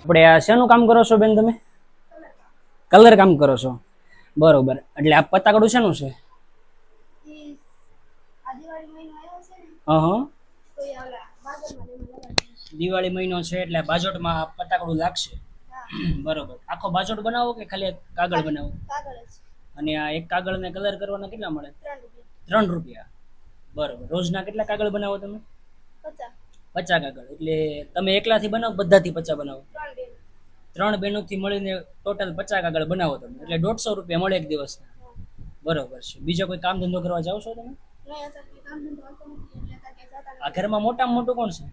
આપણે આ શેનું કામ કરો છો બેન તમે? કલર કામ કરો છો, બરોબર. એટલે આ પતાકડું શેનું છે? હા, દિવાળી મહિનો છે એટલે બાજોટમાં પતાકડું લાગશે. બરોબર. આખો બાજોટ બનાવો કે ખાલી કાગળ બનાવો? અને આ એક કાગળને કલર કરવાના કેટલા મળે? 3 રૂપિયા. બરોબર. રોજના કેટલા કાગળ બનાવો તમે? 50 કાગળ. એટલે તમે એકલાથી બનાવો બધાથી 50 બનાવો? 3 બહેનોથી મળીને ટોટલ 50 કાગળ બનાવો તમે, એટલે 150 રૂપિયા મળે એક દિવસના. બરોબર છે. બીજો કોઈ કામ ધંધો કરવા જાવ છો તમે? આ ઘરમાં મોટામાં મોટું કોણ છે?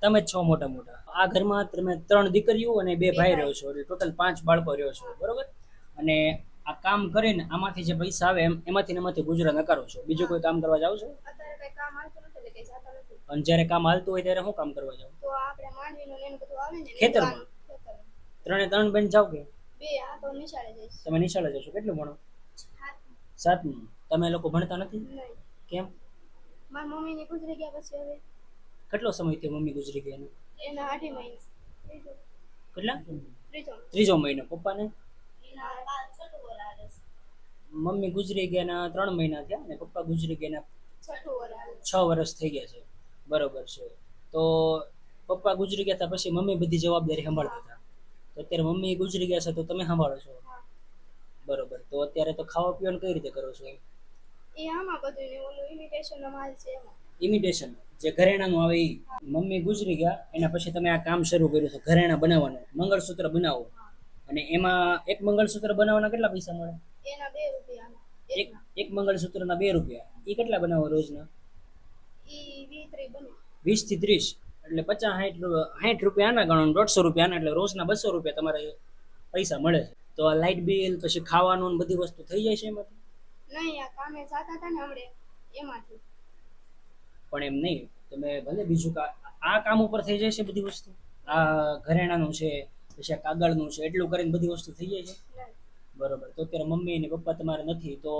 તમે જ છો મોટા મોટા. આ ઘરમાં તમે 3 દીકરીઓ અને 2 ભાઈ રહ્યો છો, એટલે ટોટલ 5 બાળકો રહ્યો છો, બરોબર. અને આ કામ કરીને આમાંથી જે પૈસા આવે એમાંથી ગુજરાન કરો છો. બીજું કોઈ કામ કરવા જાવ છો? અને જ્યારે કામ હાલતું હોય ત્યારે શું કામ કરવા જાવ? ખેતરમાં. 3 બેન જાવ કે? તમે નિશાળે જશો. કેટલું ભણો? 7મું. તમે લોકો ભણતા નથી? કેમ? કેટલો સમય થયો મમ્મી ગુજરી ગયા? કેટલા? ત્રીજો મહિનો. પપ્પાને? મમ્મી ગુજરી ગયા 3 મહિના થયા અને પપ્પા ગુજરી ગયા 6 વર્ષ થઈ ગયા છે. બરોબર છે. તો પપ્પા ગુજરી ગયા હતા પછી મમ્મી બધી જવાબદારી સંભાળતા હતા. તો અત્યારે મમ્મી ગુજરી ગયા છે તો તમે સંભાળો છો, બરોબર. તો અત્યારે તો ખાવા પીવાનું કઈ રીતે કરો છો? ઇમિટેશન જે ઘરેણાનું આવે એ. મમ્મી ગુજરી ગયા એના પછી તમે આ કામ શરૂ કર્યું છે ઘરેણા બનાવવાનું, મંગળસૂત્ર બનાવો. અને એમાં એક મંગળસૂત્ર બનાવવાના કેટલા પૈસા મળે? એક મંગળસૂત્રના 2 રૂપિયા. એ કેટલા બનાવો રોજના? 20 થી 30. એટલે 50-60 રૂપિયા આના ગણો, 150 રૂપિયા આના, એટલે રોજના 200 રૂપિયા તમારે પૈસા મળે છે. તો આ લાઇટ બિલ પછી ખાવાનું બધી વસ્તુ થઈ જાય છે એમાંથી? પણ એમ નહીં, તમે ભલે બીજું આ કામ ઉપર થઈ જાય છે બધી વસ્તુ? આ ઘરેણાનું છે પછી આ કાગળનું છે, એટલું કરીને બધી વસ્તુ થઈ જાય છે? બરોબર. તો અત્યારે મમ્મી ને પપ્પા તમારે નથી તો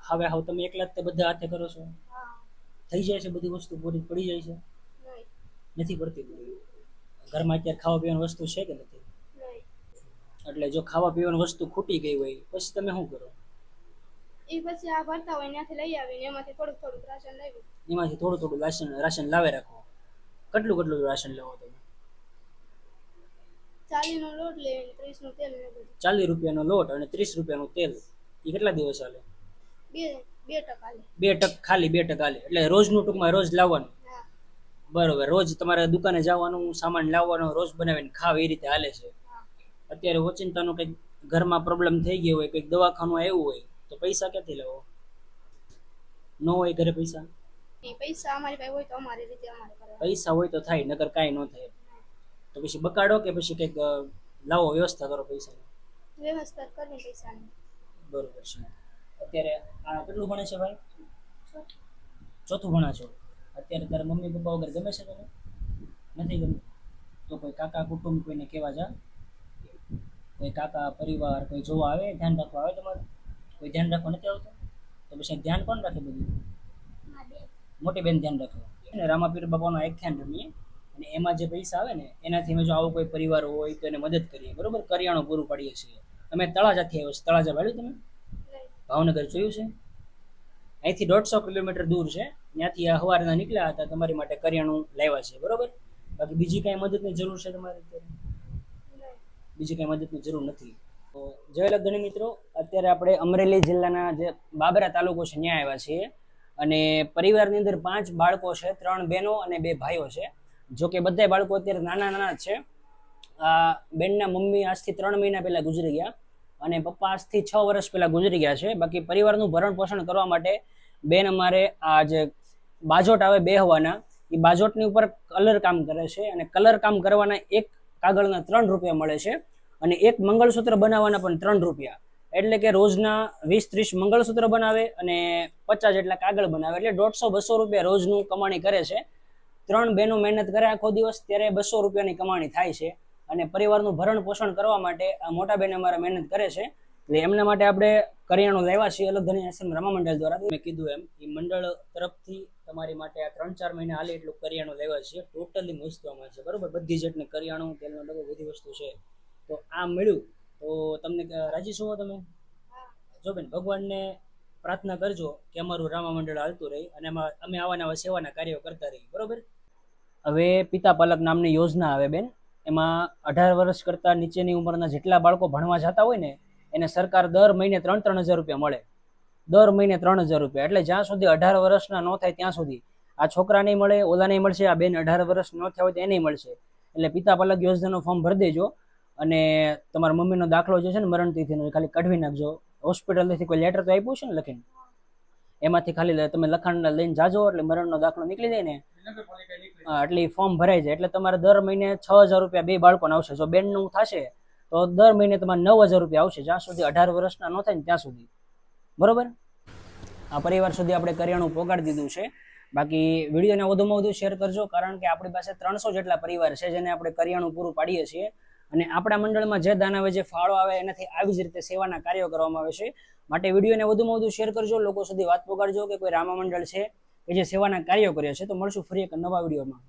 હવે તમે એકલા જ તે બધા હાથે કરો છો? થઈ જાય છે બધી વસ્તુ પૂરી પડી જાય છે? નથી પડતી પૂરી. ઘરમાં અત્યારે ખાવા પીવાની વસ્તુ છે કે નથી? એટલે જો ખાવા પીવાની વસ્તુ ખૂટી ગઈ હોય પછી તમે શું કરો? એમાંથી થોડું થોડું રાશન લાવે રાખો. કેટલું રાશન લાવો તમે? 40 રૂપિયાનો લોટ અને 30 રૂપિયાનું તેલ. એ કેટલા દિવસ હાલે? 2 ટક ખાલી 2 ટક હાલે. એટલે રોજનું ટૂંકમાં રોજ લાવવાનું. બરોબર. રોજ તમારે દુકાને જવાનું, સામાન લાવવાનો, રોજ બનાવીને ખાવ, એ રીતે હાલે છે. અત્યારે ઓચિંતાનો કંઈક ઘરમાં પ્રોબ્લેમ થઈ ગયો હોય, કંઈક દવાખાનું આવ્યું હોય તો પૈસા ક્યાંથી લાવો? ન હોય ઘરે પૈસા? પૈસા હોય તો થાય, નકર કાંઈ ન થાય. તો પછી બકાડો કે પછી કંઈક લાવો, વ્યવસ્થા કરો પૈસાની. બરોબર છે. અત્યારે આ કેટલું ભણે છે ભાઈ? 4થું ભણા છો. અત્યારે તારા મમ્મી પપ્પા વગર ગમે છે તને? નથી ગમતું? તો કોઈ કાકા કુટુંબ કોઈને કહેવા જા? કોઈ કાકા પરિવાર કોઈ જોવા આવે, ધ્યાન રાખવા આવે તમારે? કોઈ ધ્યાન રાખવા નથી આવતો? તો પછી ધ્યાન કોણ રાખે બધું? મોટી બેન ધ્યાન રાખે. અને રામાપીર બાપાનો આખ્યાન રમીએ અને એમાં જે પૈસા આવે ને એનાથી અમે જો આવો કોઈ પરિવાર હોય તો એને મદદ કરીએ, બરોબર. કરિયાણું પૂરું પાડીએ છીએ. અમે તળાજાથી આવ્યો છે. તળાજા વાળ્યું તમે? ભાવનગર જોયું છે? અહીંથી 150 કિલોમીટર દૂર છે. ત્યાંથી આ સવારના નીકળ્યા હતા તમારી માટે કરિયાણું લાવ્યા છે, બરોબર. બાકી બીજી કાંઈ મદદની જરૂર છે તમારે? બીજી કાંઈ મદદની જરૂર નથી. તો જય લગ્ન મિત્રો, અત્યારે આપણે અમરેલી જિલ્લાના જે બાબરા તાલુકો છે ત્યાં આવ્યા છીએ. અને પરિવારની અંદર 5 બાળકો છે, 3 બહેનો અને 2 ભાઈઓ છે. જો કે બધા બાળકો અત્યારે નાના નાના છે. આ બેનના મમ્મી આજથી 3 મહિના પહેલા ગુજરી ગયા અને પપ્પા આજથી 6 વર્ષ પહેલા ગુજરી ગયા છે. બાકી પરિવારનું ભરણ પોષણ કરવા માટે બેન અમારે આ જે બાજોટ આવે બેહવાના, એ બાજોટની ઉપર કલર કામ કરે છે. અને કલર કામ કરવાના એક કાગળના 3 રૂપિયા મળે છે. અને એક મંગળસૂત્ર બનાવવાના પણ 3 રૂપિયા. એટલે કે રોજના 20-30 મંગળસૂત્ર બનાવે અને 50 જેટલા કાગળ બનાવે. એટલે 150-200 રૂપિયા રોજનું કમાણી કરે છે. 3 બહેનો મહેનત કરે આખો દિવસ, ત્યારે 200 રૂપિયાની કમાણી થાય છે. અને પરિવારનું ભરણ પોષણ કરવા માટે આ મોટા બેન અમારે મહેનત કરે છે. એટલે એમના માટે આપણે કરિયાણું લાવ્યા છીએ અલગ ધણી આશ્રમ રામા મંડળ દ્વારા. મેં કીધું એમ એ મંડળ તરફથી તમારી માટે આ 3-4 મહિના હાલે એટલું કરિયાણું લેવા છે. ટોટલી મસ્ત આમાં છે બરોબર, બધી જ એટલી કરિયાણું, તેલનો ડબ્બો, બધી વસ્તુ છે. તો આ મળ્યું તો તમને રાજી છો તમે? જો બેન, ભગવાનને પ્રાર્થના કરજો કે અમારું રામા મંડળ હાલતું રહે અને અમે આવા નવા સેવાના કાર્યો કરતા રહીએ બરોબર. હવે પિતા પાલક નામની યોજના આવે બેન, એમાં 18 વર્ષ કરતાં નીચેની ઉંમરના જેટલા બાળકો ભણવા જતા હોય ને એને સરકાર દર મહિને 3,000 રૂપિયા મળે. દર મહિને 3,000 રૂપિયા. એટલે જ્યાં સુધી 18 વર્ષના ન થાય ત્યાં સુધી આ છોકરા નહીં મળે, ઓલા નહીં મળશે, આ બેન 18 વર્ષ ન થયા હોય તો એને મળશે. એટલે પિતા પાલક યોજનાનું ફોર્મ ભરી દેજો અને તમારા મમ્મીનો દાખલો જે છે ને મરણ તિથિનો ખાલી કઢવી નાખજો. હોસ્પિટલથી કોઈ લેટર તો આપ્યું છે ને લખીને, એમાંથી ખાલી તમે લખાણ લઈને જાજો એટલે મરણનો દાખલો નીકળી જાય ને. હા, એટલે એ ફોર્મ ભરાઈ જાય એટલે તમારે દર મહિને 6,000 રૂપિયા બે બાળકોને આવશે. જો બેનનું થશે તો દર મહિને તમારે 9,000 રૂપિયા આવશે, જ્યાં સુધી 18 વર્ષના ન થાય ને ત્યાં સુધી બરોબર. આ પરિવાર સુધી આપણે કરિયાણું પહોંચાડી દીધું છે. બાકી વિડીયોને વધુમાં વધુ શેર કરજો, કારણ કે આપણી પાસે 300 જેટલા પરિવાર છે જેને આપણે કરિયાણું પૂરું પાડીએ છીએ અને આપણા મંડળમાં જે દાન આવે, જે ફાળો આવે એનાથી આવી જ રીતે સેવાના કાર્યો કરવામાં આવે છે. માટે વિડીયોને વધુમાં વધુ શેર કરજો, લોકો સુધી વાત પહોંચાડજો કે કોઈ રામા મંડળ છે કે જે સેવાના કાર્યો કર્યા છે. તો મળશું ફરી એક નવા વિડીયોમાં.